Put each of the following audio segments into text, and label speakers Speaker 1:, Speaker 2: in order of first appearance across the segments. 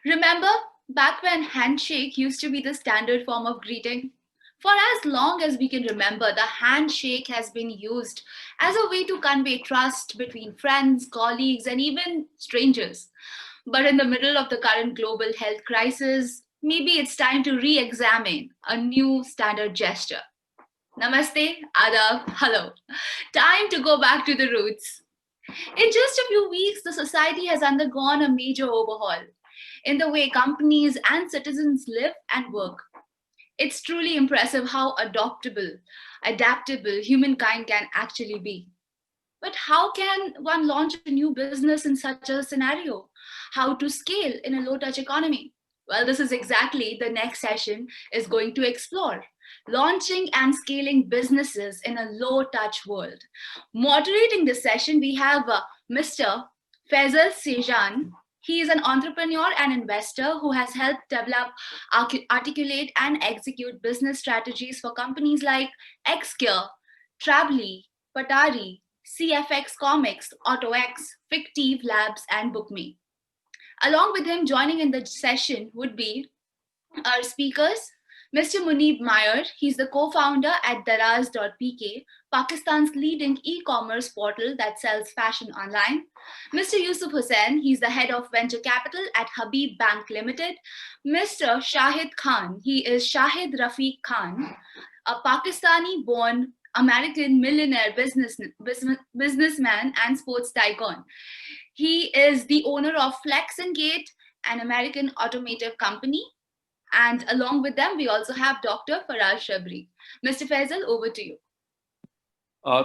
Speaker 1: Remember back when handshake used to be the standard form of greeting? For as long as we can remember, the handshake has been used as a way to convey trust between friends, colleagues, and even strangers. But in the middle of the current global health crisis, maybe it's time to re examine a new standard gesture. Namaste, Adab, hello. Time to go back to the roots. In just a few weeks, the society has undergone a major overhaul in the way companies and citizens live and work. It's truly impressive how adaptable humankind can actually be. But how can one launch a new business in such a scenario? How to scale in a low touch economy? Well, this is exactly the next session is going to explore. Launching and scaling businesses in a low touch world. Moderating this session, we have Mr. Faisal Sejan. He is an entrepreneur and investor who has helped develop, articulate, and execute business strategies for companies like Xcure, Travely, Patari, CFX Comics, AutoX, Fictive Labs, and BookMe. Along with him, joining in the session would be our speakers, Mr. Munib Meyer, he's the co-founder at Daraz.pk, Pakistan's leading e-commerce portal that sells fashion online. Mr. Yusuf Hussain, he's the head of venture capital at Habib Bank Limited. Mr. Shahid Khan, he is Shahid Rafiq Khan, a Pakistani-born American millionaire businessman and sports tycoon. He is the owner of Flex and Gate, an American automotive company, and along with them, we also have Dr. Faraz Shabri. Mr. Faisal, over to you.
Speaker 2: Uh,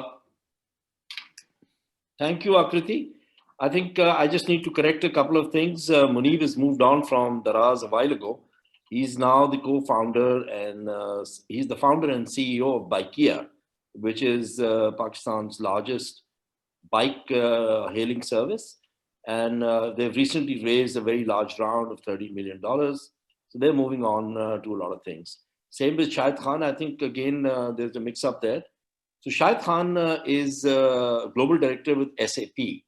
Speaker 2: Thank you, Akriti. I think I just need to correct a couple of things. Munib has moved on from Daraz a while ago. He's now the co-founder and he's the founder and CEO of Bikea, which is Pakistan's largest bike hailing service. And they've recently raised a very large round of $30 million. So they're moving on to a lot of things. Same with Shahid Khan. I think, again, there's a mix up there. So Shahid Khan is global director with SAP,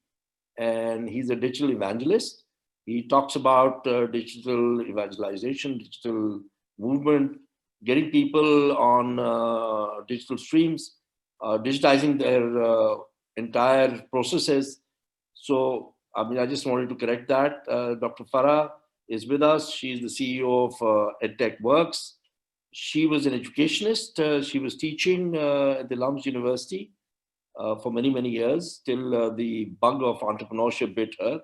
Speaker 2: and he's a digital evangelist. He talks about digital evangelization, digital movement, getting people on digital streams, digitizing their entire processes. So, I mean, I just wanted to correct that. Dr. Farah is with us. She's the CEO of EdTech Works. She was an educationist. She was teaching at the Lums University for many, many years till the bug of entrepreneurship bit her.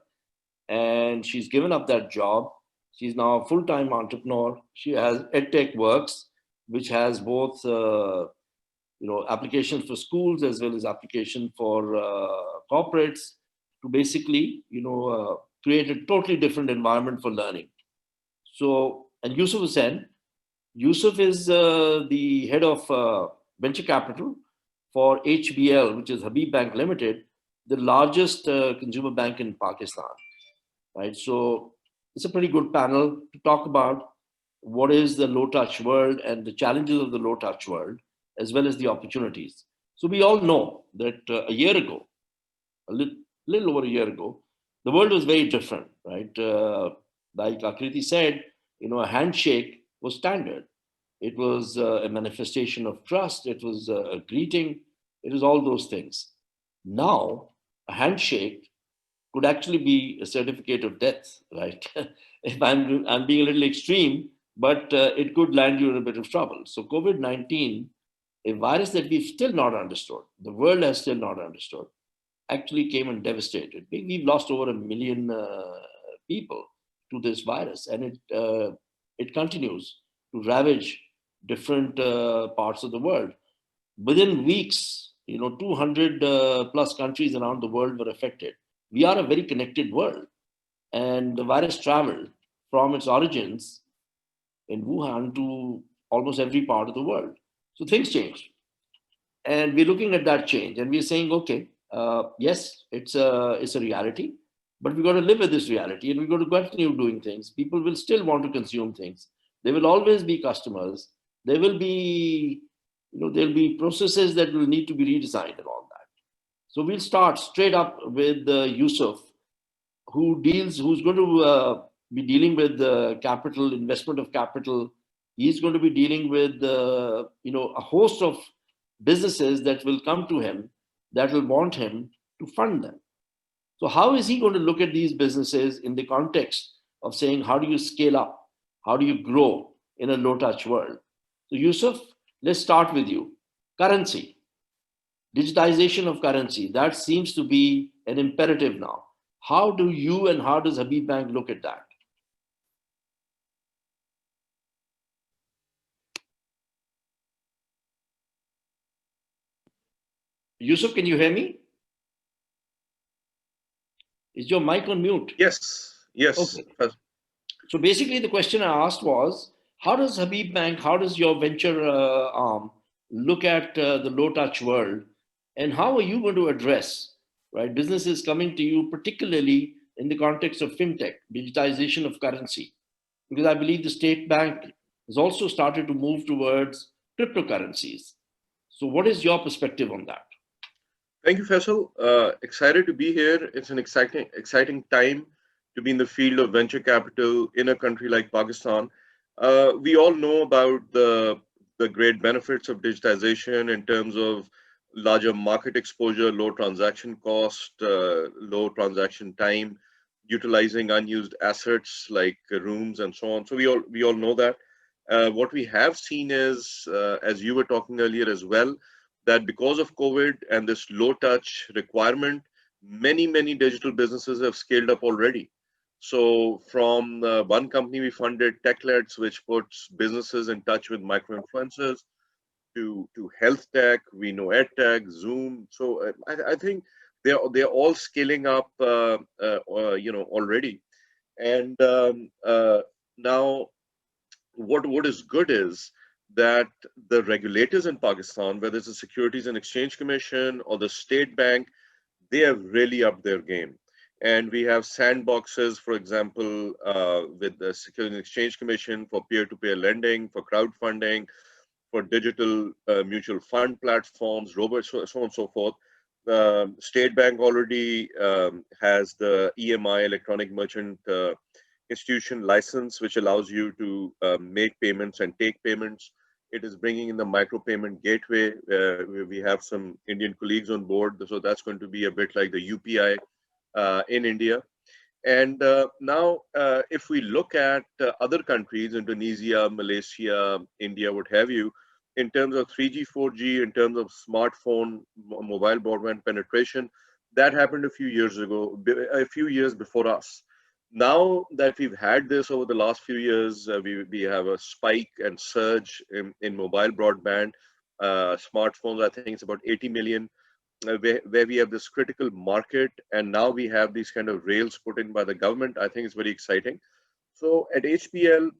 Speaker 2: And she's given up that job. She's now a full-time entrepreneur. She has EdTech Works, which has both applications for schools as well as application for corporates to basically create a totally different environment for learning. So, and Yusuf Hussain. Yusuf is the head of venture capital for HBL, which is Habib Bank Limited, the largest consumer bank in Pakistan. Right. So it's a pretty good panel to talk about what is the low touch world and the challenges of the low touch world, as well as the opportunities. So we all know that a year ago, little over a year ago, the world was very different, right? Like Akriti said, a handshake was standard. It was a manifestation of trust. It was a greeting. It was all those things. Now, a handshake could actually be a certificate of death, right? If I'm being a little extreme, but it could land you in a bit of trouble. So COVID-19, a virus that we've still not understood, the world has still not understood, actually came and devastated. We've lost over 1 million people to this virus, and it continues to ravage different parts of the world. Within weeks, 200 plus countries around the world were affected. We are a very connected world, and the virus traveled from its origins in Wuhan to almost every part of the world. So things changed, and we're looking at that change, and we're saying, okay, yes, it's a reality, but we've got to live with this reality, and we've got to continue doing things. People will still want to consume things. There will always be customers. There will be, there'll be processes that will need to be redesigned and all that. So we'll start straight up with Yusuf, who's going to be dealing with the capital, investment of capital. He's going to be dealing with a host of businesses that will come to him that will want him to fund them. So how is he going to look at these businesses in the context of saying, how do you scale up? How do you grow in a low touch world? So Yusuf, let's start with you. Currency, digitization of currency, that seems to be an imperative now. How do you and how does Habib Bank look at that? Yusuf, can you hear me? Is your mic on mute?
Speaker 3: Yes, yes.
Speaker 2: Okay. So basically, the question I asked was, how does Habib Bank, how does your venture arm look at the low touch world, and how are you going to address right businesses coming to you, particularly in the context of fintech, digitization of currency? Because I believe the state bank has also started to move towards cryptocurrencies. So, what is your perspective on that?
Speaker 3: Thank you, Faisal. Excited to be here. It's an exciting time to be in the field of venture capital in a country like Pakistan. We all know about the great benefits of digitization in terms of larger market exposure, low transaction cost, low transaction time, utilizing unused assets like rooms and so on. So we all know that. What we have seen is, as you were talking earlier as well, that because of COVID and this low touch requirement, many digital businesses have scaled up already. So from one company we funded, Techlets, which puts businesses in touch with micro influencers, to health tech, we know edtech, Zoom. So I think they're all scaling up, already. And now what is good is that the regulators in Pakistan, whether it's the Securities and Exchange Commission or the State Bank, they have really upped their game. And we have sandboxes, for example, with the Securities and Exchange Commission for peer-to-peer lending, for crowdfunding, for digital mutual fund platforms, robots, so on and so forth. State Bank already has the EMI, electronic merchant institution license, which allows you to make payments and take payments. It is bringing in the micro payment gateway. We have some Indian colleagues on board, so that's going to be a bit like the UPI in India. And now, if we look at other countries, Indonesia, Malaysia, India, what have you, in terms of 3G, 4G, in terms of smartphone, mobile broadband penetration, that happened a few years ago, a few years before us. Now that we've had this over the last few years, we have a spike and surge in mobile broadband. Smartphones, I think it's about 80 million, where we have this critical market, and now we have these kind of rails put in by the government. I think it's very exciting. So at HPL,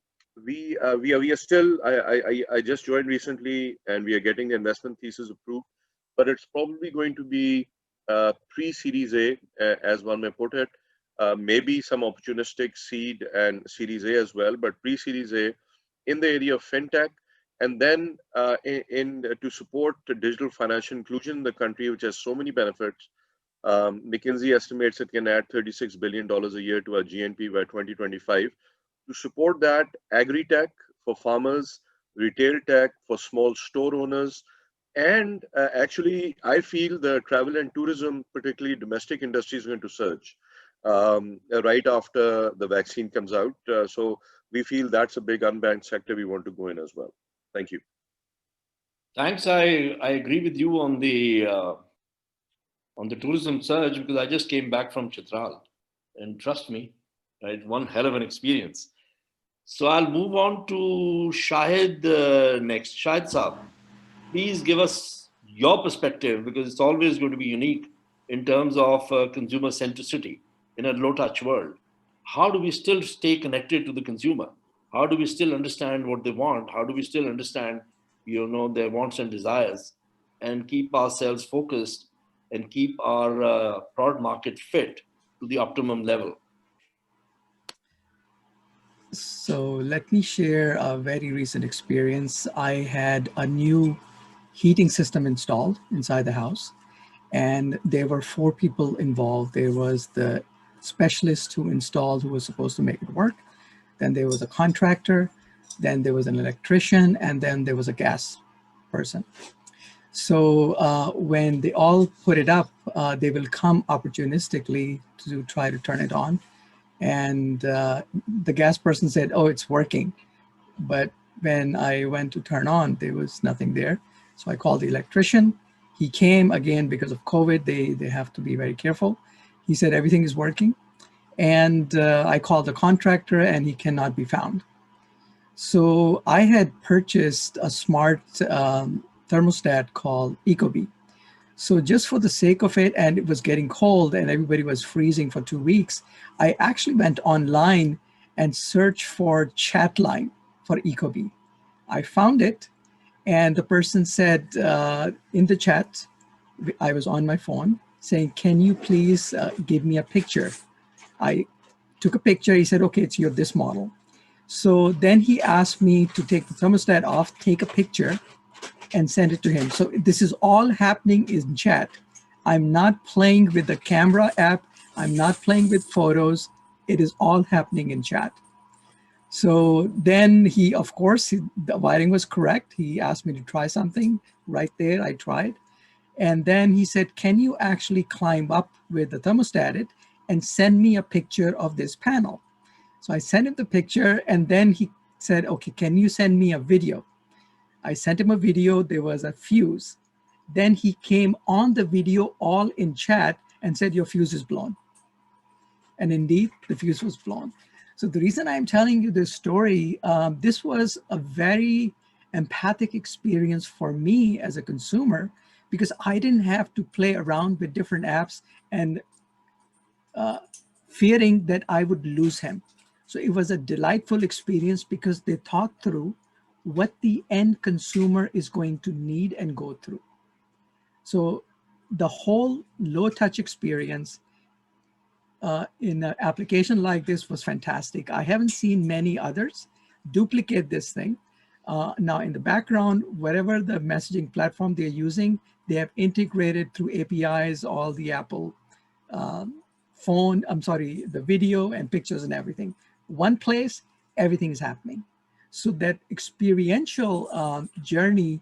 Speaker 3: we are still. I just joined recently, and we are getting the investment thesis approved, but it's probably going to be pre-Series A, as one may put it. Maybe some opportunistic seed and Series A as well, but pre-Series A in the area of fintech, and then to support the digital financial inclusion in the country, which has so many benefits. McKinsey estimates it can add $36 billion a year to our GNP by 2025. To support that, agri-tech for farmers, retail tech for small store owners, and actually, I feel the travel and tourism, particularly domestic industry, is going to surge right after the vaccine comes out. So we feel that's a big unbanked sector we want to go in as well. Thank you.
Speaker 2: Thanks. I agree with you on the tourism surge because I just came back from Chitral, and trust me, right, one hell of an experience. So I'll move on to Shahid next. Shahid Saab, please give us your perspective because it's always going to be unique in terms of consumer centricity in a low touch world. How do we still stay connected to the consumer? How do we still understand what they want? How do we still understand, their wants and desires, and keep ourselves focused and keep our product market fit to the optimum level?
Speaker 4: So let me share a very recent experience. I had a new heating system installed inside the house, and there were 4 people involved. There was the specialist who installed, who was supposed to make it work. then there was a contractor, then there was an electrician, and then there was a gas person. So when they all put it up, they will come opportunistically to try to turn it on. And the gas person said, oh, it's working. But when I went to turn on, there was nothing there. So I called the electrician. He came again because of COVID. They have to be very careful. He said everything is working. And I called the contractor and he cannot be found. So I had purchased a smart thermostat called Ecobee. So just for the sake of it, and it was getting cold and everybody was freezing for 2 weeks, I actually went online and searched for chat line for Ecobee. I found it, and the person said in the chat, I was on my phone saying, can you please give me a picture? I took a picture. He said, okay, it's your this model. So then he asked me to take the thermostat off, take a picture, and send it to him. So this is all happening in chat. I'm not playing with the camera app. I'm not playing with photos. It is all happening in chat. So then he, of course, the wiring was correct. He asked me to try something right there. I tried. And then he said, can you actually climb up with the thermostat and send me a picture of this panel? So I sent him the picture, and then he said, okay, can you send me a video? I sent him a video. There was a fuse. Then he came on the video all in chat and said, your fuse is blown. And indeed, the fuse was blown. So the reason I'm telling you this story, this was a very empathic experience for me as a consumer, because I didn't have to play around with different apps and fearing that I would lose him. So it was a delightful experience because they thought through what the end consumer is going to need and go through. So the whole low touch experience in an application like this was fantastic. I haven't seen many others duplicate this thing. Now in the background, whatever the messaging platform they're using, they have integrated through APIs, all the Apple the video and pictures and everything. One place, everything is happening. So that experiential journey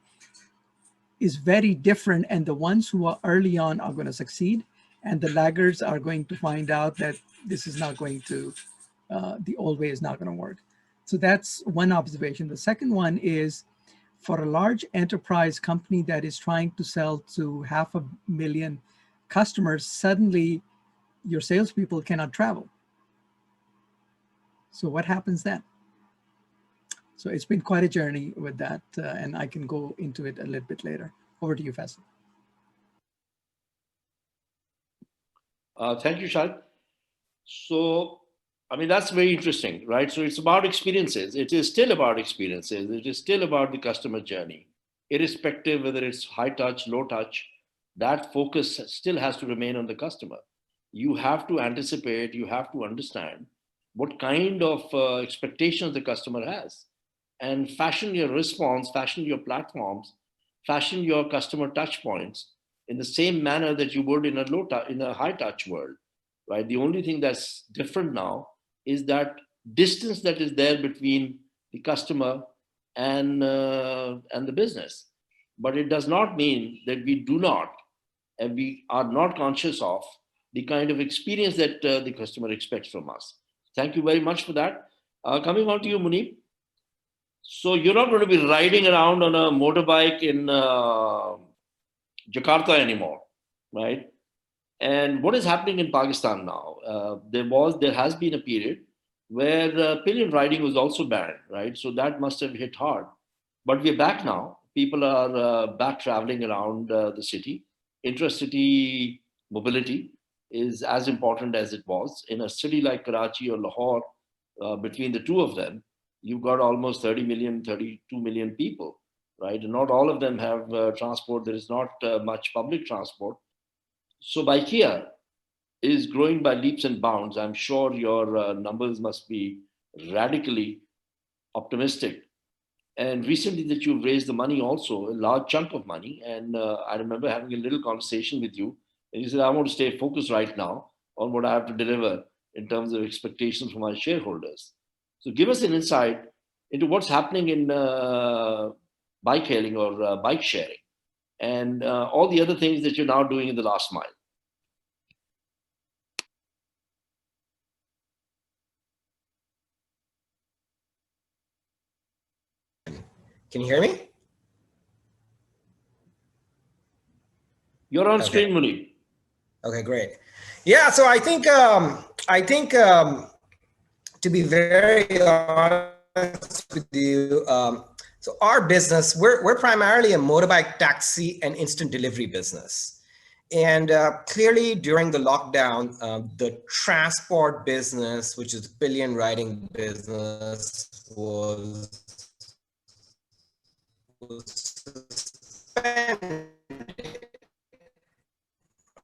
Speaker 4: is very different, and the ones who are early on are going to succeed, and the laggards are going to find out that this is not going to, the old way is not going to work. So that's one observation. The second one is, for a large enterprise company that is trying to sell to 500,000 customers, suddenly your salespeople cannot travel. So what happens then? So it's been quite a journey with that, and I can go into it a little bit later. Over to you, Faisal.
Speaker 2: Thank you, Shahid. So, I mean, that's very interesting, right? So it's about experiences. It is still about experiences. It is still about the customer journey, irrespective whether it's high touch, low touch. That focus still has to remain on the customer. You have to anticipate, you have to understand what kind of expectations the customer has, and fashion your response, fashion your platforms, fashion your customer touch points in the same manner that you would in a high touch world, right? The only thing that's different now is that distance that is there between the customer and the business. But it does not mean that we do not, and we are not conscious of the kind of experience that the customer expects from us. Thank you very much for that. Coming on to you, Munib. So you're not going to be riding around on a motorbike in Jakarta anymore, right? And what is happening in Pakistan now? There has been a period where pillion riding was also banned, right? So that must have hit hard. But we're back now. People are back traveling around the city. Intercity mobility is as important as it was. In a city like Karachi or Lahore, between the two of them, you've got almost 30 million, 32 million people, right? And not all of them have transport. There is not much public transport. So Bikea is growing by leaps and bounds. I'm sure your numbers must be radically optimistic. And recently that you've raised the money also, a large chunk of money. And I remember having a little conversation with you. And you said, I want to stay focused right now on what I have to deliver in terms of expectations from my shareholders. So give us an insight into what's happening in bike hailing or bike sharing, and all the other things that you're now doing in the last mile.
Speaker 5: Can you hear me?
Speaker 2: You're on
Speaker 5: Okay.
Speaker 2: screen, Muni.
Speaker 5: Okay, great. Yeah, so I think to be very honest with you, so our business, we're primarily a motorbike taxi and instant delivery business. And clearly during the lockdown, the transport business, which is pillion riding business, was suspended.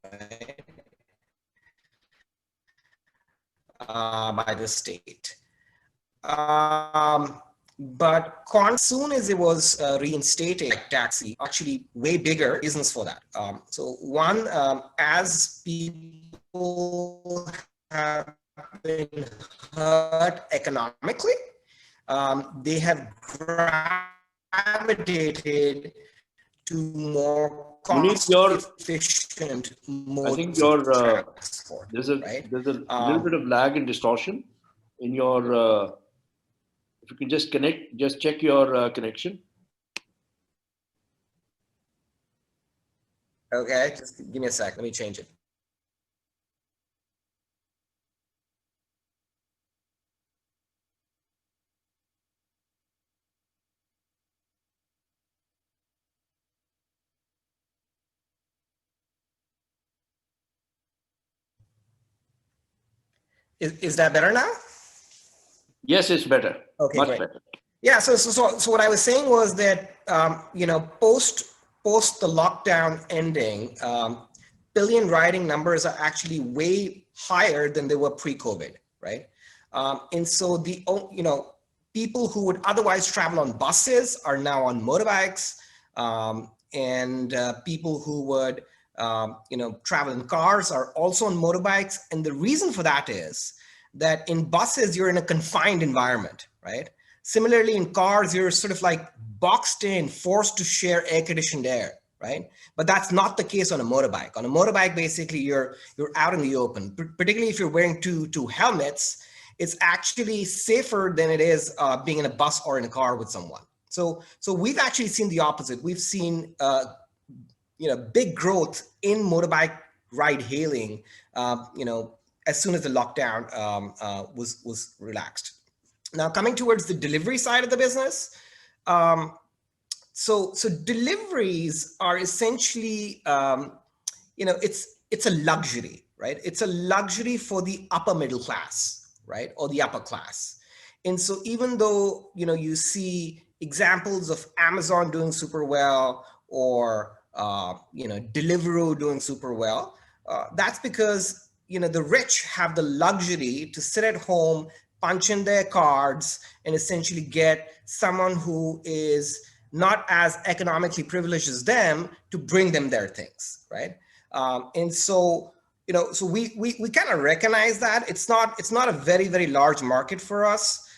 Speaker 5: Right? By the state. But soon as it was reinstated, like taxi, actually way bigger reasons for that. So one, as people have been hurt economically, they have gravitated to more cost-efficient modes.
Speaker 2: I think your
Speaker 5: transport,
Speaker 2: there's a
Speaker 5: right?
Speaker 2: little bit of lag and distortion in your. If you can just check your connection.
Speaker 5: Okay, just give me a sec. Let me change it. Is that better now?
Speaker 2: Yes, it's better.
Speaker 5: Okay,
Speaker 2: Much
Speaker 5: great.
Speaker 2: better.
Speaker 5: Yeah. So what I was saying was that post the lockdown ending, pillion riding numbers are actually way higher than they were pre-COVID, right? And so people who would otherwise travel on buses are now on motorbikes, and people who would travel in cars are also on motorbikes. And the reason for that is that in buses, you're in a confined environment, right? Similarly, in cars, you're sort of like boxed in, forced to share air-conditioned air, right? But that's not the case on a motorbike. On a motorbike, basically, you're out in the open, particularly if you're wearing two helmets. It's actually safer than it is being in a bus or in a car with someone. So we've actually seen the opposite. We've seen big growth in motorbike ride hailing, as soon as the lockdown was relaxed. Now, coming towards the delivery side of the business, so deliveries are essentially, it's a luxury, right? It's a luxury for the upper middle class, right, or the upper class. And so, even though you see examples of Amazon doing super well, or Deliveroo doing super well, that's because the rich have the luxury to sit at home, punch in their cards, and essentially get someone who is not as economically privileged as them to bring them their things, right? And so, so we kind of recognize that it's not a very, very large market for us,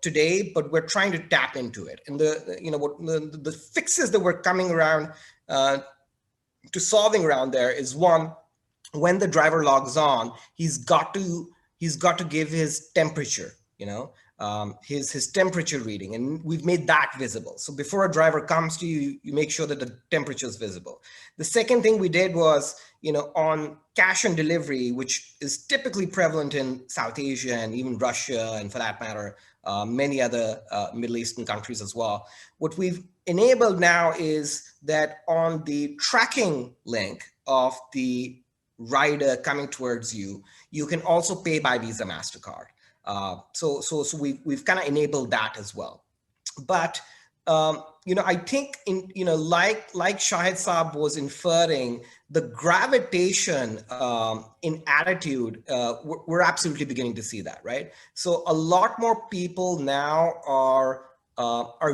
Speaker 5: today, but we're trying to tap into it. And the fixes that we're coming around to solving around there is, one, when the driver logs on, he's got to give his temperature, his temperature reading, and we've made that visible. So before a driver comes to you, you make sure that the temperature is visible. The second thing we did was, on cash on delivery, which is typically prevalent in South Asia and even Russia, and for that matter, many other Middle Eastern countries as well. What we've enabled now is that on the tracking link of the rider coming towards you, you can also pay by Visa, MasterCard. So we've kind of enabled that as well. But I think like Shahid Saab was inferring, the gravitation in attitude, we're absolutely beginning to see that, right? So a lot more people now are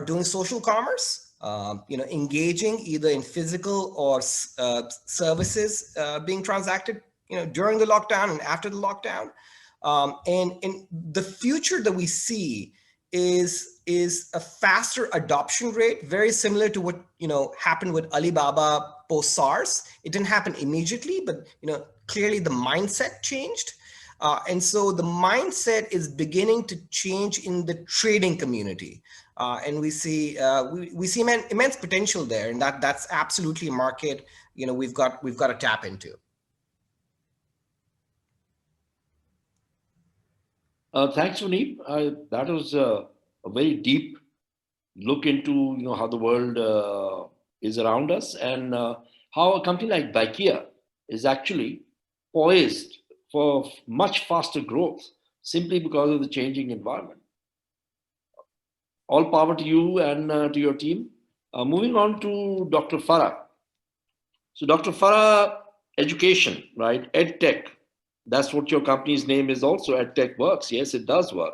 Speaker 5: doing social commerce, engaging either in physical or services being transacted, during the lockdown and after the lockdown. And the future that we see is a faster adoption rate, very similar to what happened with Alibaba post SARS. It didn't happen immediately, but clearly the mindset changed. And so the mindset is beginning to change in the trading community. And we see immense potential there, and that's absolutely a market we've got to tap into.
Speaker 2: Thanks, Vineet. That was a very deep look into how the world is around us, and how a company like Baikia is actually poised for much faster growth simply because of the changing environment. All power to you and to your team. Moving on to Dr. Farah. So Dr. Farah, education, right? EdTech. That's what your company's name is also. EdTech works. Yes, it does work.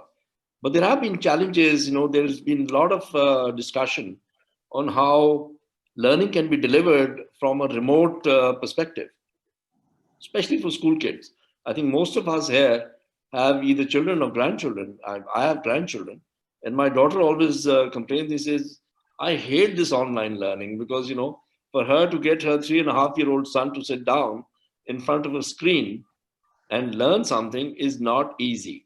Speaker 2: But there have been challenges. There's been a lot of discussion on how learning can be delivered from a remote perspective, especially for school kids. I think most of us here have either children or grandchildren. I have grandchildren, and my daughter always complains. She says, "I hate this online learning because for her to get her 3.5-year-old son to sit down in front of a screen and learn something is not easy."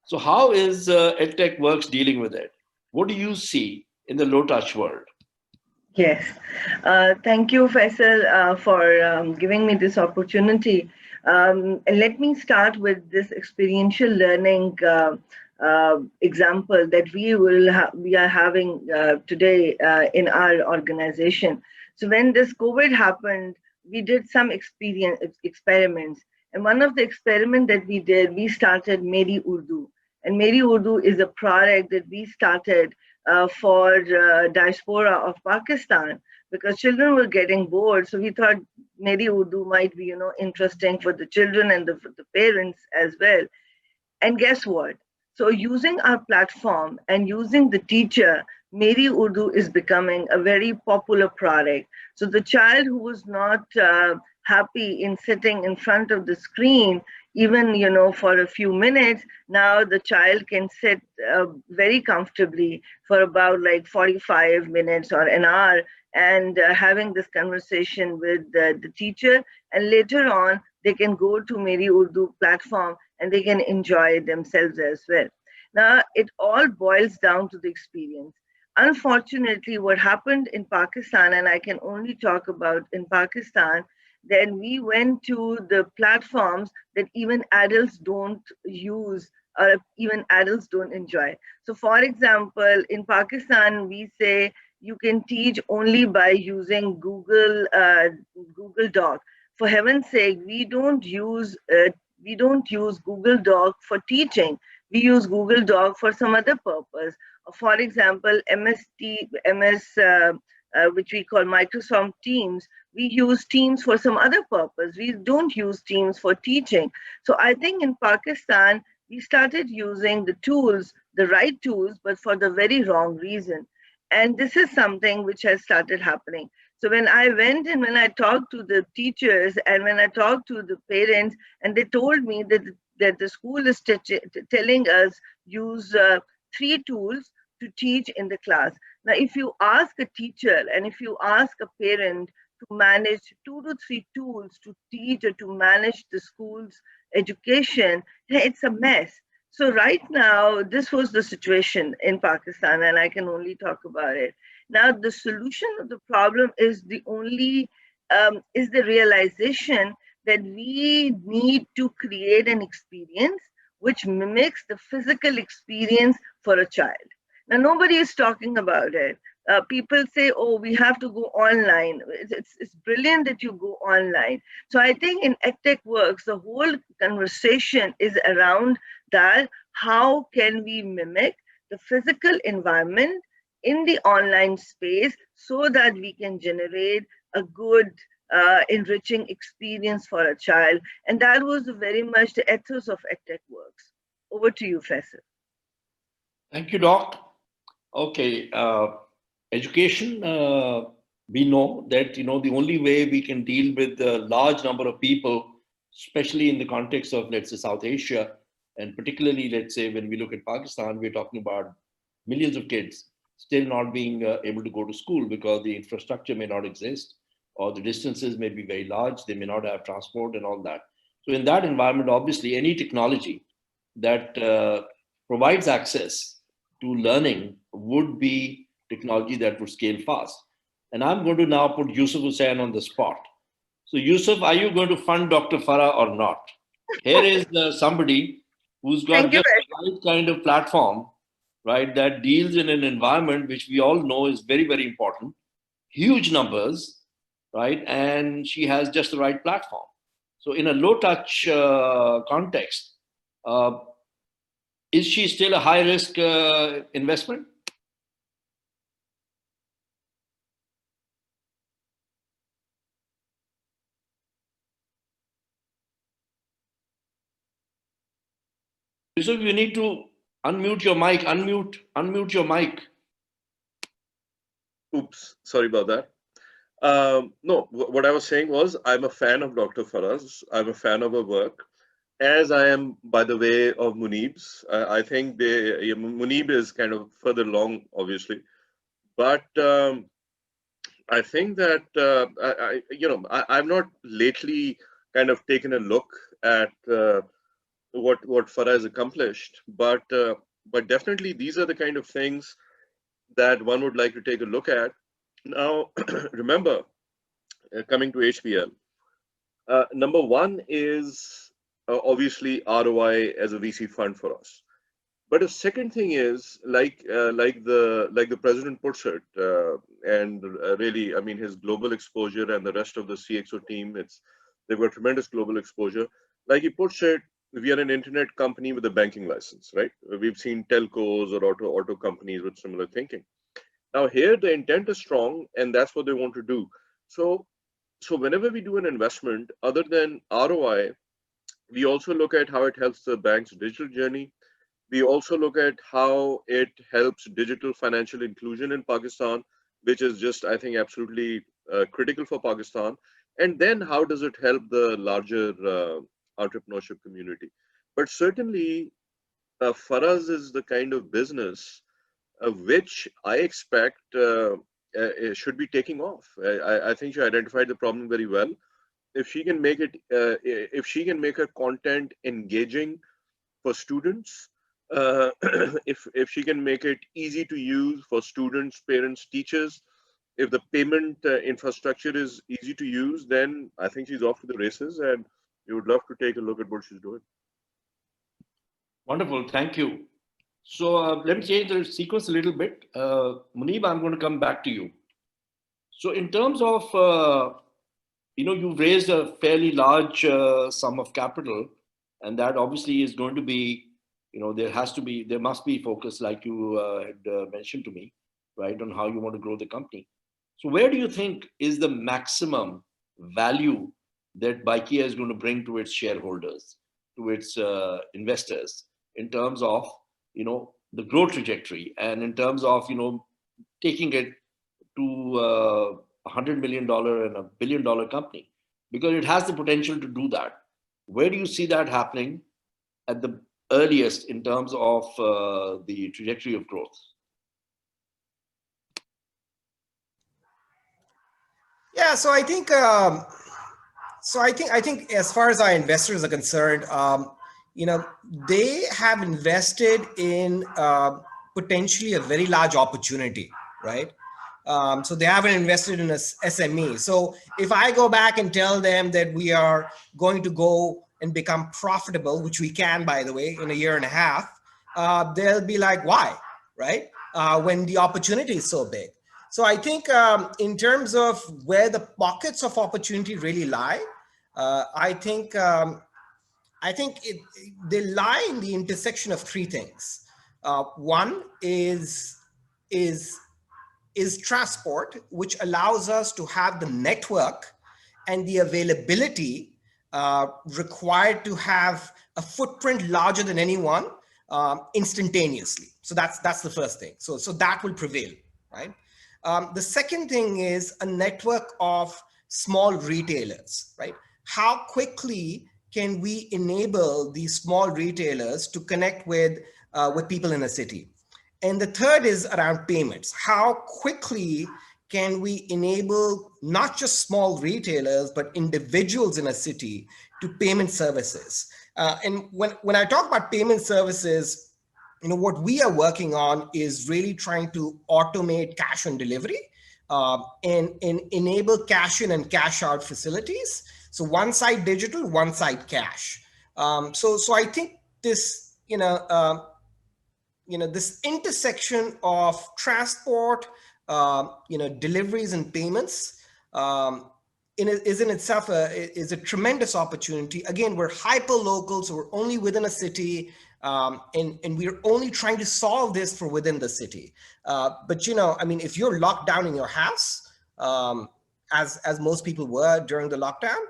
Speaker 2: So how is EdTech Works dealing with it? What do you see in the low-touch world?
Speaker 6: Yes. Thank you, Faisal, for giving me this opportunity. And let me start with this experiential learning example that we are having today in our organization. So when this COVID happened, we did some experiments. And one of the experiments that we did, we started Meri Urdu. And Meri Urdu is a product that we started for diaspora of Pakistan, because children were getting bored. So we thought Meri Urdu might be, interesting for the children and the parents as well. And guess what? So using our platform and using the teacher, Meri Urdu is becoming a very popular product. So the child who was not happy in sitting in front of the screen, even for a few minutes, now the child can sit very comfortably for about like 45 minutes or an hour, and having this conversation with the teacher, and later on they can go to Meri Urdu platform and they can enjoy themselves as well. Now it all boils down to the experience. Unfortunately, what happened in Pakistan, and I can only talk about in Pakistan, then we went to the platforms that even adults don't use, or even adults don't enjoy. So for example, in Pakistan, we say you can teach only by using Google Doc. For heaven's sake, we don't use Google Doc for teaching. We use Google Doc for some other purpose. For example, which we call Microsoft Teams, we use Teams for some other purpose. We don't use Teams for teaching. So I think in Pakistan, we started using the tools, the right tools, but for the very wrong reason. And this is something which has started happening. So when I went and when I talked to the teachers and when I talked to the parents, and they told me that the school is telling us use 3 tools to teach in the class. Now, if you ask a teacher and if you ask a parent to manage 2 to 3 tools to teach or to manage the school's education, it's a mess. So right now, this was the situation in Pakistan, and I can only talk about it. Now, the solution of the problem is the realization that we need to create an experience which mimics the physical experience for a child. Now, nobody is talking about it. People say, oh, we have to go online. It's brilliant that you go online. So I think in EdTech Works, the whole conversation is around that. How can we mimic the physical environment in the online space so that we can generate a good, enriching experience for a child? And that was very much the ethos of EdTech Works. Over to you, Faisal.
Speaker 2: Thank you, Doc. Okay, education, we know that, the only way we can deal with a large number of people, especially in the context of, let's say, South Asia, And particularly, let's say, when we look at Pakistan, we're talking about millions of kids still not being able to go to school because the infrastructure may not exist, or the distances may be very large. They may not have transport and all that. So, in that environment, obviously, any technology that provides access to learning would be technology that would scale fast. And I'm going to now put Yusuf Hussain on the spot. So, Yusuf, are you going to fund Dr. Farah or not? Here is somebody who's got
Speaker 6: Thank you
Speaker 2: just
Speaker 6: very
Speaker 2: the right kind of platform, right, that deals in an environment which we all know is very, very important, huge numbers, right, and she has just the right platform. So, in a low touch context, uh, is she still a high risk investment? Yusuf, you need to unmute your mic, unmute your mic.
Speaker 3: Oops, sorry about that. No, what I was saying was I'm a fan of Dr. Faraz. I'm a fan of her work, as I am, by the way, of Munib's. I think Munib is kind of further along, obviously, but I think that I've not lately kind of taken a look at what Farah has accomplished, but definitely these are the kind of things that one would like to take a look at. Now, remember, coming to HPL, number one is obviously ROI as a VC fund for us. But the second thing is like the president puts it, and really, I mean, his global exposure and the rest of the CXO team, they've got tremendous global exposure. Like he puts it, we are an internet company with a banking license, right? We've seen telcos or auto companies with similar thinking. Now here the intent is strong, and that's what they want to do. So whenever we do an investment, other than ROI, we also look at how it helps the bank's digital journey. We also look at how it helps digital financial inclusion in Pakistan, which is just, I think, absolutely critical for Pakistan. And then how does it help the larger entrepreneurship community? But certainly, Faraz is the kind of business which I expect should be taking off. I think she identified the problem very well. If she can make it, if she can make her content engaging for students, if she can make it easy to use for students, parents, teachers, if the payment infrastructure is easy to use, then I think she's off to the races, and we would love to take a look at what she's doing.
Speaker 2: Wonderful, thank you. So let me change the sequence a little bit. Munib, I'm going to come back to you. So in terms of, you've raised a fairly large sum of capital, and that obviously is going to be, there must be focus, like you had mentioned to me, right, on how you want to grow the company. So where do you think is the maximum value that Baikia is going to bring to its shareholders, to its investors, in terms of, the growth trajectory, and in terms of, taking it to $100 million and $1 billion company, because it has the potential to do that. Where do you see that happening at the earliest in terms of the trajectory of growth?
Speaker 5: Yeah, so I think as far as our investors are concerned, they have invested in potentially a very large opportunity, right? So they haven't invested in a SME. So if I go back and tell them that we are going to go and become profitable, which we can, by the way, in a year and a half, they'll be like, why, right? When the opportunity is so big. So I think in terms of where the pockets of opportunity really lie, I think they lie in the intersection of three things. One is transport, which allows us to have the network and the availability required to have a footprint larger than anyone instantaneously. So that's the first thing. So that will prevail, right? The second thing is a network of small retailers, right? How quickly can we enable these small retailers to connect with people in a city? And the third is around payments. How quickly can we enable not just small retailers, but individuals in a city to payment services? And when I talk about payment services, what we are working on is really trying to automate cash on delivery and enable cash in and cash out facilities. So one side digital, one side cash. So I think this, this intersection of transport, deliveries and payments is in itself is a tremendous opportunity. Again, we're hyper local, so we're only within a city, and we're only trying to solve this for within the city. But if you're locked down in your house, as most people were during the lockdown,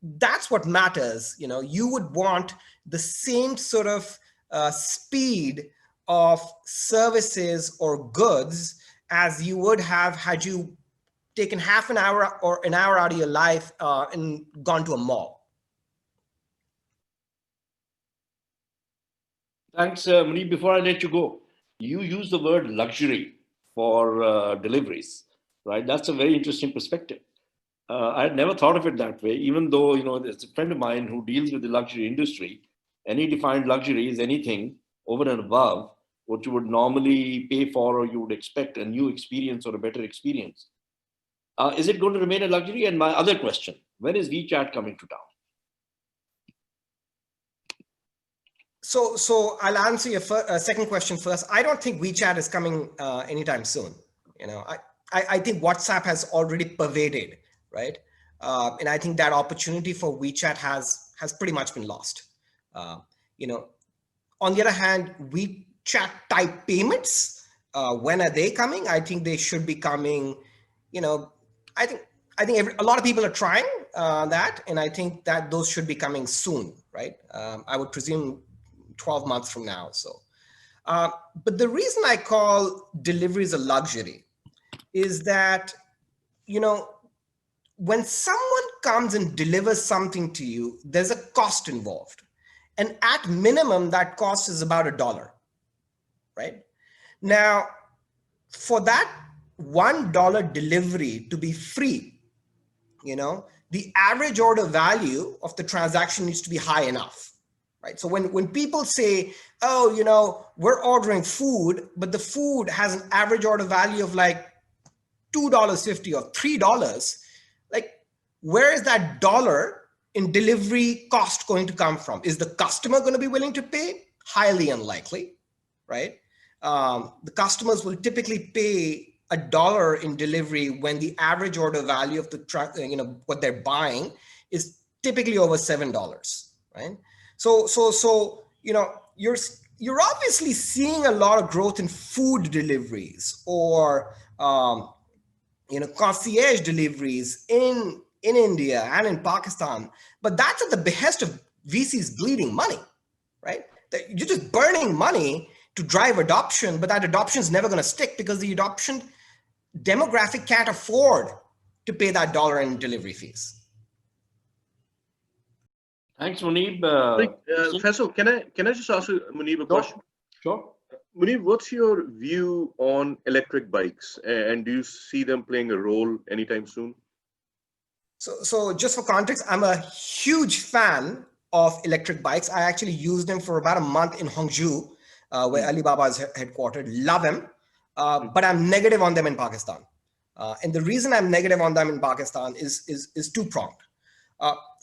Speaker 5: that's what matters. You would want the same sort of speed of services or goods as you would have had you taken half an hour or an hour out of your life and gone to a mall.
Speaker 2: Thanks, Munib. Before I let you go, you use the word luxury for deliveries, right? That's a very interesting perspective. I had never thought of it that way, even though, there's a friend of mine who deals with the luxury industry, and he defined luxury as anything over and above what you would normally pay for or you would expect a new experience or a better experience. Is it going to remain a luxury? And my other question, when is WeChat coming to town?
Speaker 5: So I'll answer your second question first. I don't think WeChat is coming anytime soon. I think WhatsApp has already pervaded, right? And I think that opportunity for WeChat has pretty much been lost. On the other hand, WeChat type payments, when are they coming? I think they should be coming. I think a lot of people are trying that, and I think that those should be coming soon, right? I would presume 12 months from now. So, but the reason I call deliveries a luxury is that, when someone comes and delivers something to you, there's a cost involved. And at minimum, that cost is about $1, right? Now, for that $1 delivery to be free, the average order value of the transaction needs to be high enough, right? So when people say, oh, we're ordering food, but the food has an average order value of like $2.50 or $3, like, where is that dollar in delivery cost going to come from? Is the customer going to be willing to pay? Highly unlikely, right? The customers will typically pay $1 in delivery when the average order value of the what they're buying is typically over $7, right? So you're obviously seeing a lot of growth in food deliveries or concierge deliveries in India and in Pakistan, but that's at the behest of VCs bleeding money, right? You're just burning money to drive adoption, but that adoption is never going to stick because the adoption demographic can't afford to pay that dollar in delivery fees.
Speaker 2: Thanks, Munib.
Speaker 3: Faisal, can I just ask you, Munib, a question?
Speaker 2: Sure.
Speaker 3: Munib, what's your view on electric bikes, and do you see them playing a role anytime soon?
Speaker 5: So just for context, I'm a huge fan of electric bikes. I actually used them for about a month in Hangzhou, where Alibaba is headquartered. Love them, but I'm negative on them in Pakistan. And the reason I'm negative on them in Pakistan is two-pronged.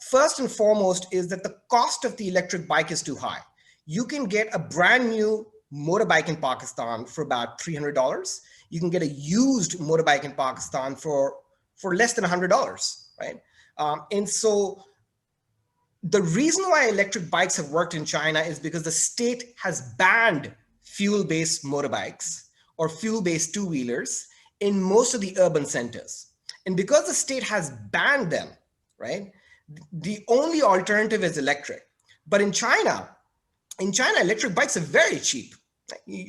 Speaker 5: First and foremost is that the cost of the electric bike is too high. You can get a brand new motorbike in Pakistan for about $300. You can get a used motorbike in Pakistan for less than $100, right? And so the reason why electric bikes have worked in China is because the state has banned fuel-based motorbikes or fuel-based two-wheelers in most of the urban centers. And because the state has banned them, right, the only alternative is electric. But in China, electric bikes are very cheap.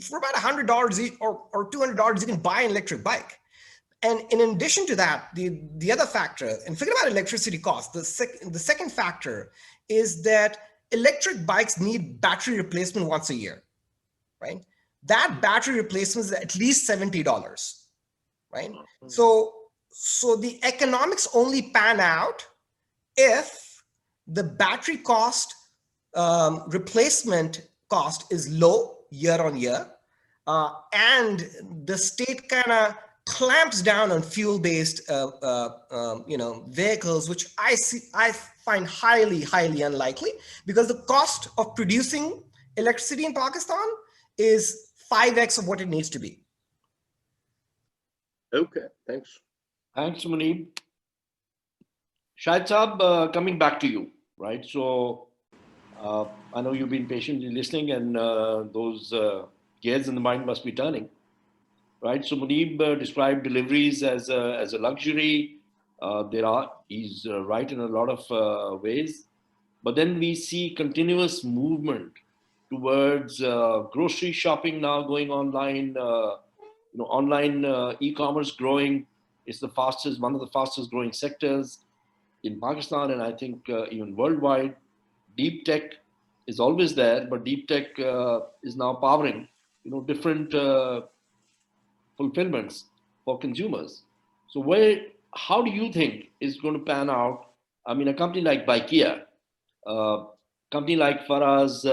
Speaker 5: For about $100 or $200, you can buy an electric bike. And in addition to that, the other factor, and forget about electricity costs, the second factor is that electric bikes need battery replacement once a year, right? That battery replacement is at least $70, right? So the economics only pan out if the battery cost replacement cost is low year on year, and the state kind of clamps down on fuel-based vehicles, which I find highly unlikely, because the cost of producing electricity in Pakistan is 5x of what it needs to be.
Speaker 3: Okay, thanks.
Speaker 2: Thanks, Munib. Shahid Saab, coming back to you, right? So I know you've been patiently listening, and those gears in the mind must be turning, right? So Munib described deliveries as a luxury. He's right in a lot of ways, but then we see continuous movement towards grocery shopping now going online. Online e-commerce growing. It's one of the fastest growing sectors in Pakistan, and I think even worldwide. Deep tech is always there, but deep tech is now powering, different fulfillments for consumers. So how do you think is going to pan out? I mean, a company like Bikea, uh, company like Faraz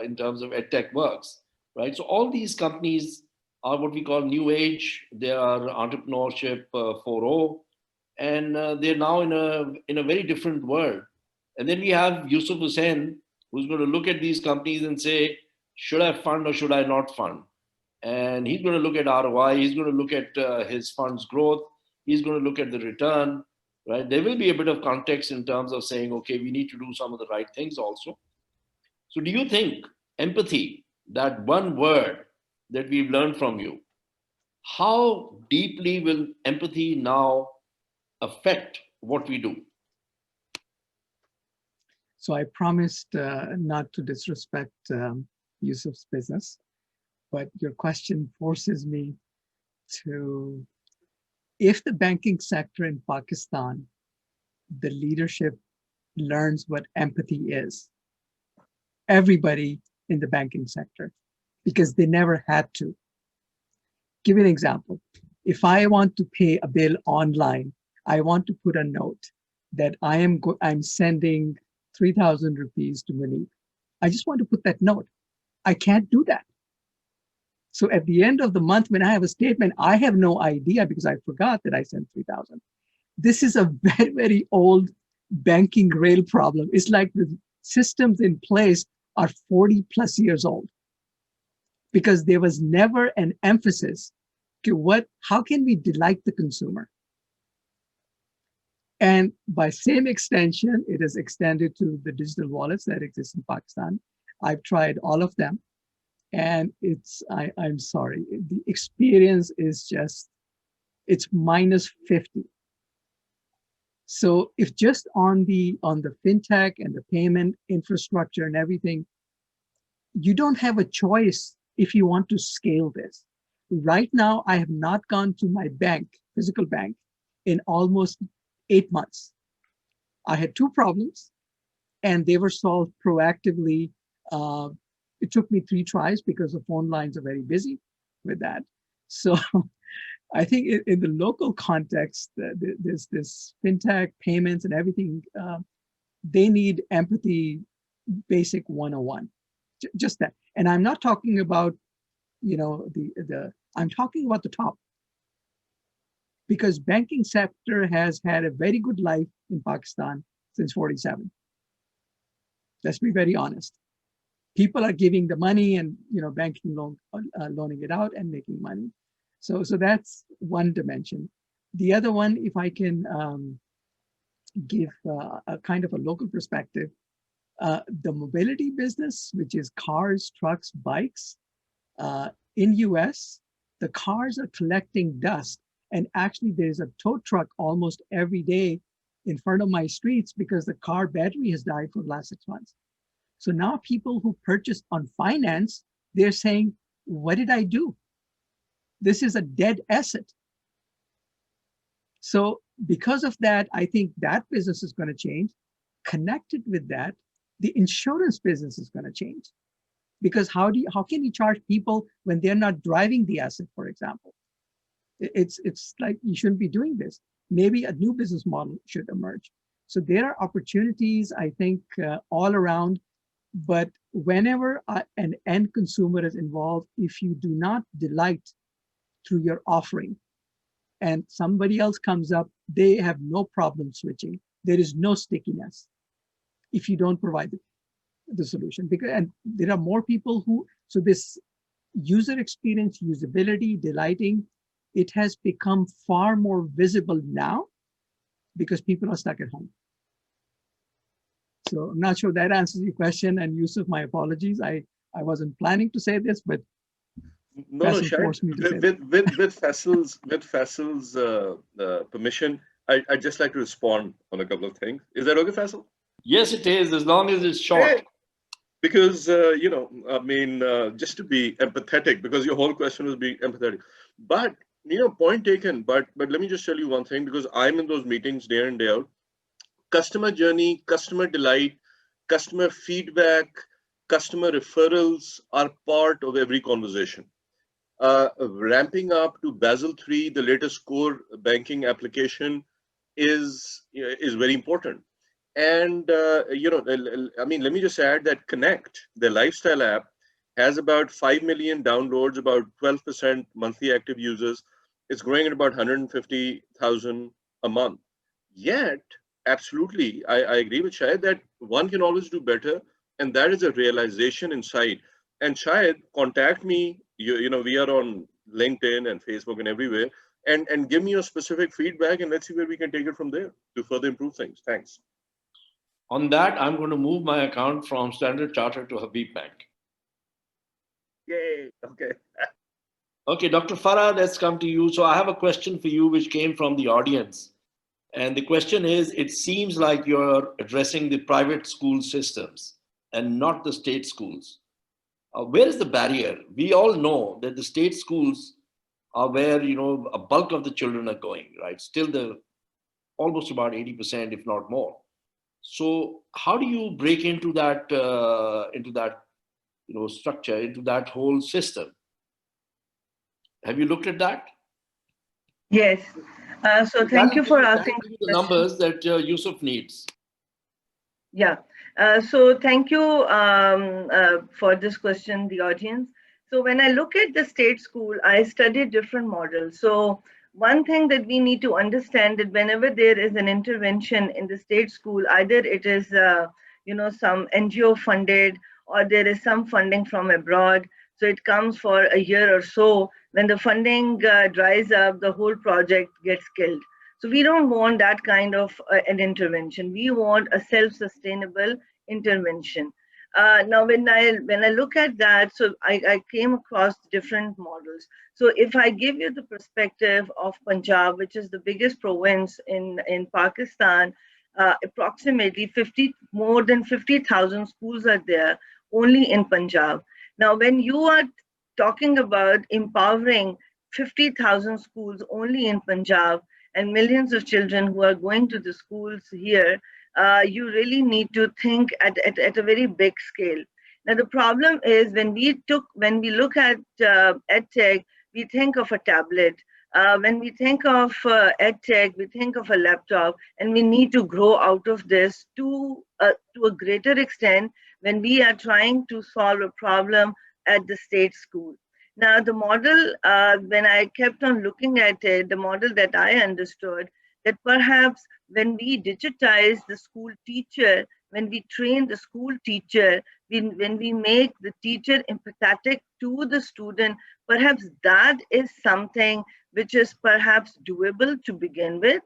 Speaker 2: in terms of edtech works, right? So all these companies are what we call new age. They are entrepreneurship 4.0, and they're now in a very different world. And then we have Yusuf Hussain, who's going to look at these companies and say, should I fund or should I not fund? And he's going to look at ROI. He's going to look at his fund's growth. He's going to look at the return, right? There will be a bit of context in terms of saying, okay, we need to do some of the right things also. So do you think empathy, that one word that we've learned from you, how deeply will empathy now affect what we do?
Speaker 4: So I promised not to disrespect Yusuf's business, but your question forces me to, if the banking sector in Pakistan, the leadership learns what empathy is, everybody in the banking sector, because they never had to. Give you an example. If I want to pay a bill online, I want to put a note that I'm sending 3,000 rupees to Munib. I just want to put that note. I can't do that. So at the end of the month, when I have a statement, I have no idea because I forgot that I sent 3,000. This is a very, very old banking rail problem. It's like the systems in place are 40 plus years old, because there was never an emphasis to how can we delight the consumer? And by same extension, it is extended to the digital wallets that exist in Pakistan. I've tried all of them. And I'm sorry, the experience is it's minus 50. So if just on the fintech and the payment infrastructure and everything, you don't have a choice if you want to scale this. Right now, I have not gone to my physical bank, in almost 8 months. I had 2 problems, and they were solved proactively. It took me 3 tries because the phone lines are very busy with that. So I think in the local context, there's this fintech, payments, and everything. They need empathy, basic 101, just that. And I'm not talking about, I'm talking about the top. Because banking sector has had a very good life in Pakistan since 47. Let's be very honest. People are giving the money and banking loaning it out and making money. So that's one dimension. The other one, if I can give a kind of a local perspective, the mobility business, which is cars, trucks, bikes, in US, the cars are collecting dust. And actually there's a tow truck almost every day in front of my streets because the car battery has died for the last 6 months. So now people who purchase on finance, they're saying, what did I do? This is a dead asset. So because of that, I think that business is going to change. Connected with that, the insurance business is going to change. Because how can you charge people when they're not driving the asset, for example? It's like you shouldn't be doing this. Maybe a new business model should emerge. So there are opportunities, I think, all around. But whenever an end consumer is involved, if you do not delight through your offering, and somebody else comes up, they have no problem switching. There is no stickiness if you don't provide the solution. And there are more people so this user experience, usability, delighting, it has become far more visible now because people are stuck at home. So I'm not sure that answers your question. And Yusuf, my apologies. I wasn't planning to say this, but
Speaker 3: no, Shahid, with Faisal's permission, I'd just like to respond on a couple of things. Is that okay, Faisal?
Speaker 2: Yes, it is, as long as it's short.
Speaker 3: Because, just to be empathetic, because your whole question was being empathetic. But, point taken. But let me just tell you one thing, because I'm in those meetings day in, day out. Customer journey, customer delight, customer feedback, customer referrals are part of every conversation. Ramping up to Basel III, the latest core banking application is very important. And, let me just add that Connect, the lifestyle app, has about 5 million downloads, about 12% monthly active users. It's growing at about 150,000 a month. Yet, absolutely, I agree with Shahid that one can always do better. And that is a realization inside. And Shahid, contact me. We are on LinkedIn and Facebook and everywhere. And give me your specific feedback, and let's see where we can take it from there to further improve things. Thanks.
Speaker 2: On that, I'm going to move my account from Standard Chartered to Habib Bank.
Speaker 3: Yay. Okay.
Speaker 2: Okay, Dr. Farah, let's come to you. So I have a question for you, which came from the audience. And the question is, it seems like you're addressing the private school systems and not the state schools. Where is the barrier? We all know that the state schools are where, a bulk of the children are going, right? Still almost about 80%, if not more. So how do you break into that structure, into that whole system? Have you looked at that?
Speaker 6: Yes. So thank you for asking
Speaker 2: the numbers that Yusuf needs.
Speaker 6: Yeah. So thank you for this question, the audience. So when I look at the state school, I study different models. So one thing that we need to understand that whenever there is an intervention in the state school, either it is some NGO funded or there is some funding from abroad. So it comes for a year or so. When the funding dries up, the whole project gets killed. So we don't want that kind of an intervention. We want a self-sustainable intervention. Now, when I look at that, so I came across different models. So if I give you the perspective of Punjab, which is the biggest province in Pakistan, approximately more than 50,000 schools are there only in Punjab. Now, when you are talking about empowering 50,000 schools only in Punjab and millions of children who are going to the schools here, you really need to think at a very big scale. Now, the problem is when we look at EdTech, we think of a tablet. When we think of EdTech, we think of a laptop, and we need to grow out of this to a greater extent when we are trying to solve a problem at the state school. Now, the model, when I kept on looking at it, the model that I understood, that perhaps when we digitize the school teacher, when we train the school teacher, when we make the teacher empathetic to the student, perhaps that is something which is perhaps doable to begin with,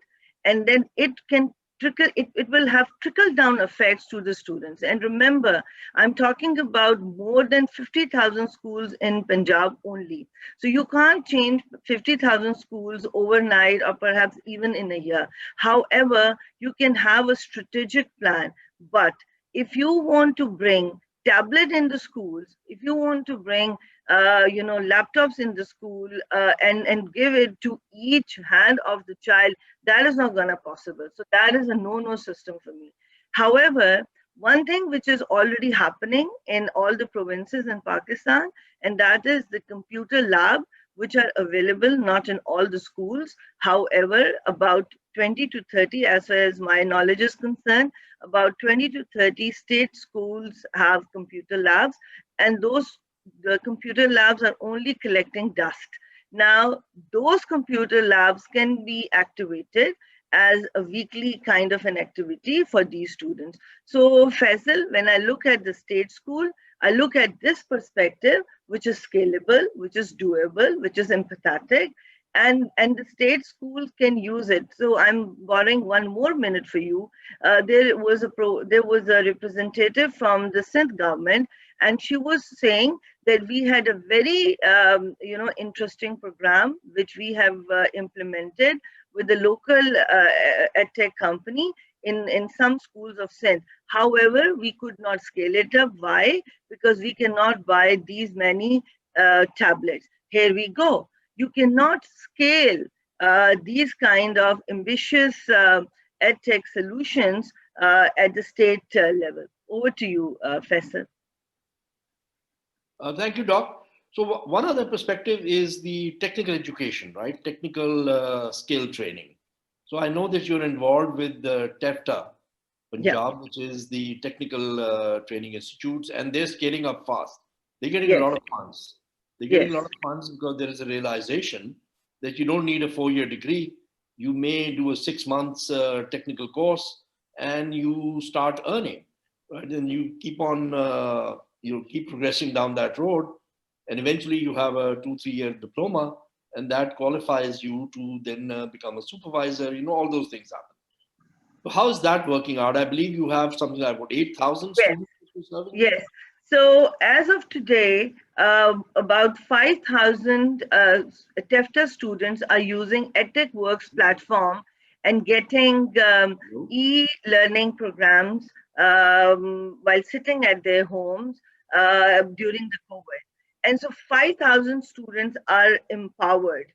Speaker 6: and then it can trickle, it will have trickle down effects to the students. And remember, I'm talking about more than 50,000 schools in Punjab only. So you can't change 50,000 schools overnight or perhaps even in a year. However, you can have a strategic plan. But if you want to bring tablet in the schools, if you want to bring laptops in the school and give it to each hand of the child, that is not gonna possible. So that is a no-no system for me. However, one thing which is already happening in all the provinces in Pakistan, and that is the computer lab, which are available not in all the schools. However, about 20 to 30, as far as my knowledge is concerned, about 20 to 30 state schools have computer labs, and the computer labs are only collecting dust. Now, those computer labs can be activated as a weekly kind of an activity for these students. So, Faisal, when I look at the state school, I look at this perspective, which is scalable, which is doable, which is empathetic, and the state schools can use it. So I'm borrowing one more minute for you. There was a representative from the Sindh government, and she was saying that we had a very interesting program which we have implemented with the local edtech company in some schools of Sindh. However, we could not scale it up. Why? Because we cannot buy these many tablets. Here we go. You cannot scale these kind of ambitious edtech solutions at the state level. Over to you, Faisal.
Speaker 2: Thank you, Doc. So one other perspective is the technical education, right? Technical skill training. So I know that you're involved with the TEFTA, Punjab, which is the technical training institutes, and they're scaling up fast. They're getting a lot of funds. They're getting a lot of funds because there is a realization that you don't need a 4-year degree. You may do a 6 months technical course and you start earning, right? And you keep on, keep progressing down that road. And eventually you have a 2-3 year diploma, and that qualifies you to then become a supervisor. All those things happen. So how is that working out? I believe you have something like, what, 8,000 students?
Speaker 6: Yes. So as of today, about 5,000 TEFTA students are using EdTechWorks platform and getting e-learning programs while sitting at their homes during the COVID. And so 5,000 students are empowered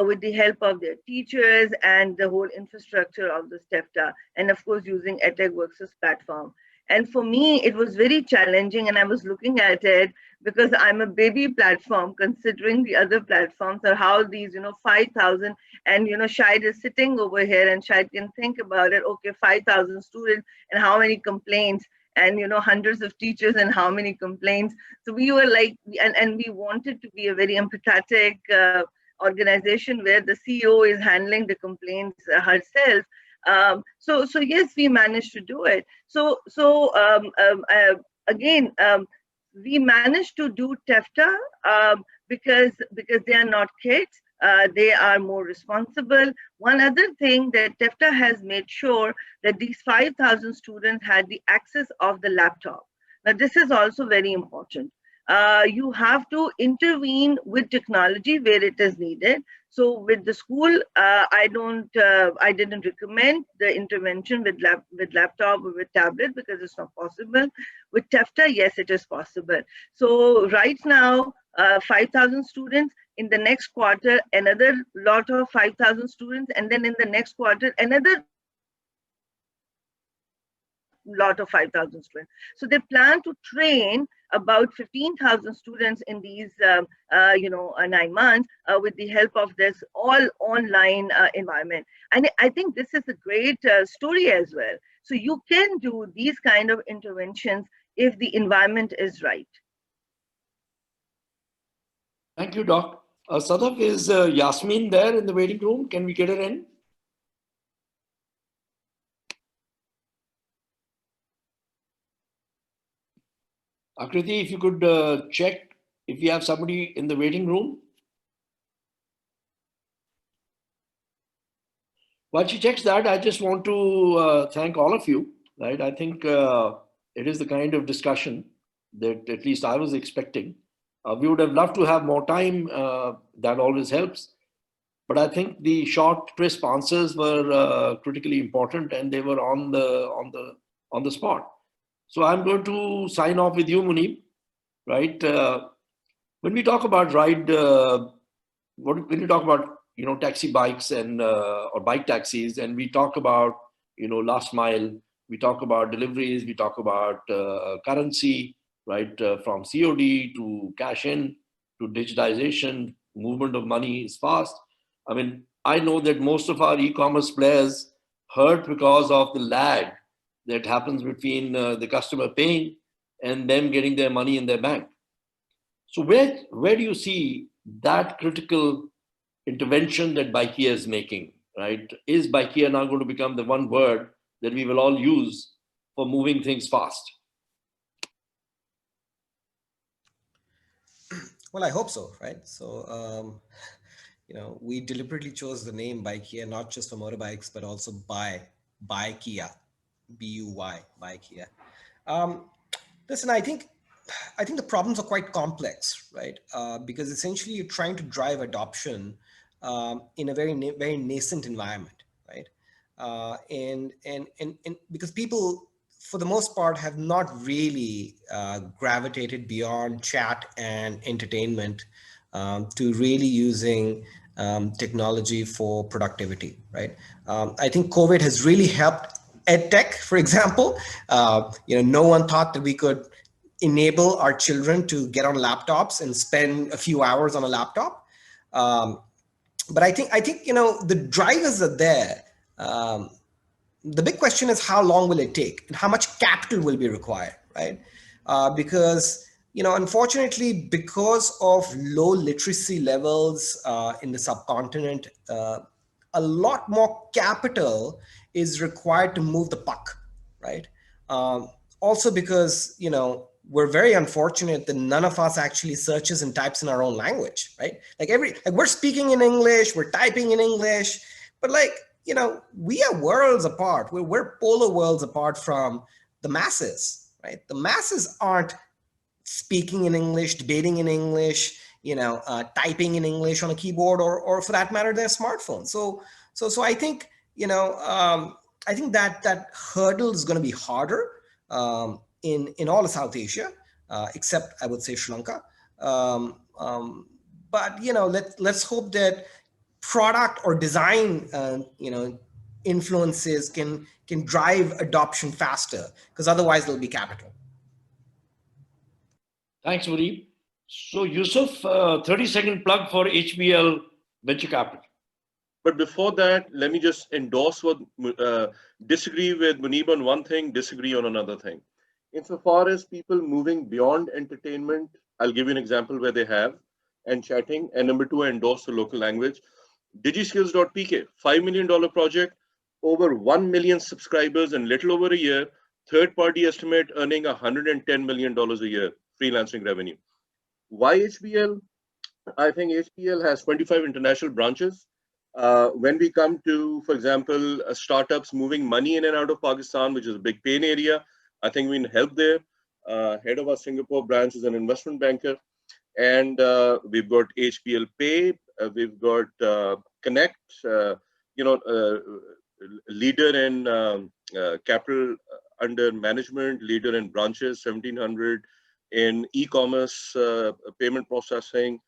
Speaker 6: with the help of their teachers and the whole infrastructure of the TEFTA, and of course using EdTechWorks' platform. And for me, it was very challenging, and I was looking at it because I'm a baby platform, considering the other platforms are how these, 5,000, and, Shahid is sitting over here, and Shahid can think about it. Okay, 5,000 students, and how many complaints, and, hundreds of teachers, and how many complaints. So we were like, and we wanted to be a very empathetic organization where the CEO is handling the complaints herself. So yes, we managed to do it. Again, we managed to do TEFTA because they are not kids. They are more responsible. One other thing that TEFTA has made sure that these 5,000 students had the access of the laptop. Now, this is also very important. You have to intervene with technology where it is needed. So with the school, I didn't recommend the intervention with laptop or with tablet because it's not possible. With TEFTA, yes, it is possible. So right now, 5,000 students. In the next quarter, another lot of 5,000 students, and then in the next quarter, another lot of 5,000 students. So they plan to train about 15,000 students in these 9 months with the help of this all online environment. And I think this is a great story as well. So you can do these kind of interventions if the environment is right.
Speaker 2: Thank you, Doc. Sadaf, is Yasmin there in the waiting room? Can we get her in? Akriti, if you could check if we have somebody in the waiting room. While she checks that, I just want to thank all of you. Right, I think it is the kind of discussion that at least I was expecting. We would have loved to have more time. That always helps. But I think the short, crisp answers were critically important, and they were on the spot. So I'm going to sign off with you, Munib. Right. When we talk about when we talk about taxi bikes and or bike taxis, and we talk about last mile, we talk about deliveries, we talk about currency, right? From COD to cash in to digitization, movement of money is fast. I mean, I know that most of our e-commerce players hurt because of the lag that happens between the customer paying and them getting their money in their bank. So where do you see that critical intervention that Baikia is making, right? Is Baikia now going to become the one word that we will all use for moving things fast?
Speaker 5: Well, I hope so, right? So, we deliberately chose the name Baikia, not just for motorbikes, but also by Kia, BUY, by Kia. Um, Listen, I think the problems are quite complex, right? Because essentially you're trying to drive adoption in a very nascent environment, right? And because people, for the most part, have not really gravitated beyond chat and entertainment to really using technology for productivity, right? I think COVID has really helped EdTech, for example. No one thought that we could enable our children to get on laptops and spend a few hours on a laptop. But I think the drivers are there. The big question is how long will it take and how much capital will be required, right? Because unfortunately, because of low literacy levels in the subcontinent, a lot more capital is required to move the puck, right? Also because we're very unfortunate that none of us actually searches and types in our own language, right? Like we're speaking in English, we're typing in English, but we are worlds apart. We're polar worlds apart from the masses, right? The masses aren't speaking in English, debating in English, typing in English on a keyboard, or for that matter, their smartphone. So I think that hurdle is going to be harder in all of South Asia, except I would say Sri Lanka. But let's hope that product or design influences can drive adoption faster, because otherwise there'll be capital.
Speaker 2: Thanks, Muneeb. So Yusuf, 30-second plug for HBL Venture Capital.
Speaker 3: But before that, let me just endorse disagree with Muneeb on one thing, disagree on another thing. Insofar as people moving beyond entertainment, I'll give you an example where they have, and chatting. And number two, I endorse the local language. Digiskills.pk, $5 million project, over 1 million subscribers in little over a year, third-party estimate earning $110 million a year, freelancing revenue. Why HBL? I think HBL has 25 international branches. When we come to, for example, startups moving money in and out of Pakistan, which is a big pain area, I think we can help there. Head of our Singapore branch is an investment banker. And we've got HBL Pay, we've got Connect, leader in capital under management, leader in branches, 1,700 in e-commerce, payment processing,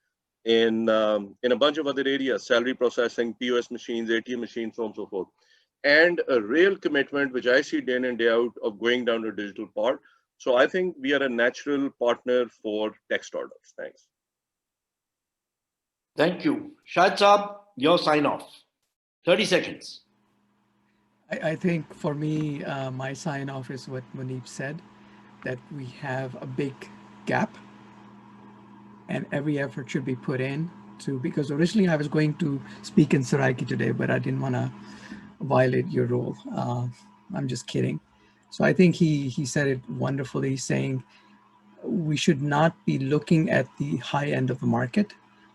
Speaker 3: in a bunch of other areas, salary processing, POS machines, ATM machines, so on and so forth. And a real commitment, which I see day in and day out, of going down the digital part. So I think we are a natural partner for tech startups. Thanks.
Speaker 2: Thank you. Shahid Saab, your sign off. 30 seconds.
Speaker 4: I think for me, my sign off is what Muneeb said, that we have a big gap and every effort should be put in to, because originally I was going to speak in Saraiki today, but I didn't want to violate your role. I'm just kidding. So I think he said it wonderfully, saying we should not be looking at the high end of the market.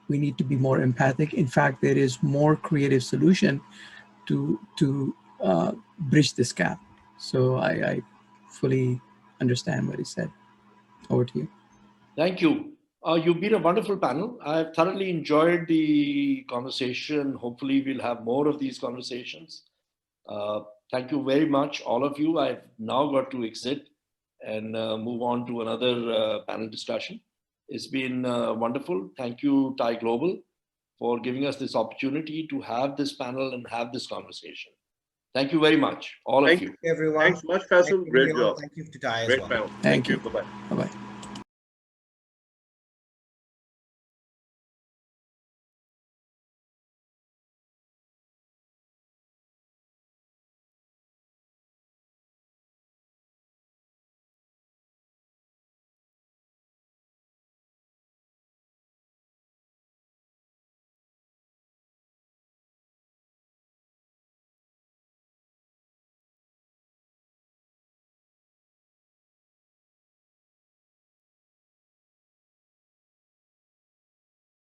Speaker 4: We need to be more empathic. In fact, there is more creative solution to bridge this gap. So I fully understand what he said. Over to you.
Speaker 2: Thank you. You've been a wonderful panel. I've thoroughly enjoyed the conversation. Hopefully we'll have more of these conversations. Thank you very much, all of you. I've now got to exit and move on to another panel discussion. It's been wonderful. Thank you, Thai Global, for giving us this opportunity to have this panel and have this conversation. Thank you very much, all of you.
Speaker 5: Everyone.
Speaker 3: Thanks much, Faisal.
Speaker 5: Thank you,
Speaker 3: Great
Speaker 5: everyone.
Speaker 3: job.
Speaker 5: Thank you to Ty as
Speaker 3: Great
Speaker 5: well.
Speaker 3: panel.
Speaker 4: Thank you.
Speaker 3: Bye-bye.
Speaker 4: Bye-bye.